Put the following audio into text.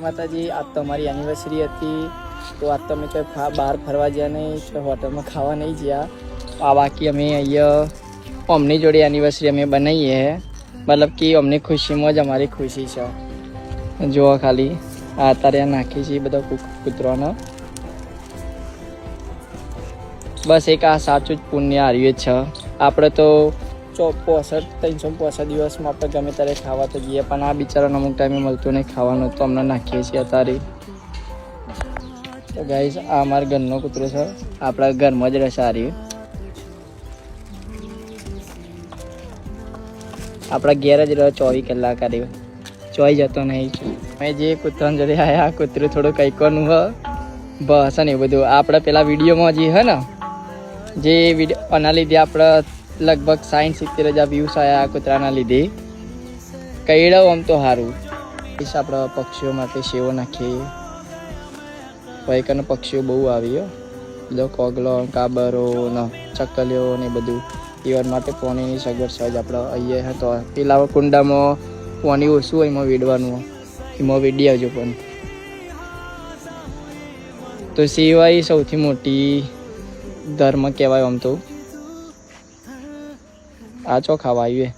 માતાજી, આજ તો અમારી એનિવર્સરી હતી, તો આજ તો અમે કંઈ બહાર ફરવા ગયા નહીં, તો હોટલમાં ખાવા નહીં ગયા. આ બાકી અમે અહીંયા અમની જોડે એનિવર્સરી અમે બનાવીએ, મતલબ કે અમની ખુશીમાં જ અમારી ખુશી છે. જુઓ ખાલી આ અત્યારે નાખી છે બધા કૂતરાનો. બસ એક આ સાચું જ પુણ્ય હાર્યું જ છે. આપણે તો 365 દિવસમાં આપણે ગમે ત્યારે ખાવા તો જઈએ, પણ આ બિચારાને અમુક ટાઈમે મળતું નહીં ખાવાનું, તો અમને નાખીએ છીએ અત્યારે. તો ગાઈસ, આ અમારા ઘરનો કૂતરો છે, આપણા ઘરમાં જ રહેશે. હાર્યું આપણા ઘેર જ રહ્યો 24 કલાક. હાર્યું ચોઈ જતો નહીં. મેં જે કૂતરાને જોડે આવ્યા, કૂતરું થોડું કંઈકનું હ બસ ને એ બધું આપણે પેલા વિડીયોમાં જે હે ને, જે વિડીયો આના લીધે આપણે લગભગ 60-70 વ્યૂઝ આવ્યા આ કૂતરાના લીધે. કઈડો આમ તો સારું. આપણે પક્ષીઓ માટે સેવો નાખીએ. વૈકનો પક્ષીઓ બહુ આવી બધો કોગલો, કાબરો ને ચકલીઓ ને બધું. ઈવન માટે પાણીની સગવડ સહજ આપણે અહીંયા તો પેલા કુંડામાં પાણી ઓછું હોય, એમાં વેડવાનું, એમાં વેડી આવજો. પણ તો સિવાય સૌથી મોટી ધર્મ કહેવાય આમ તો. આ ચો ખાવા આવ્યું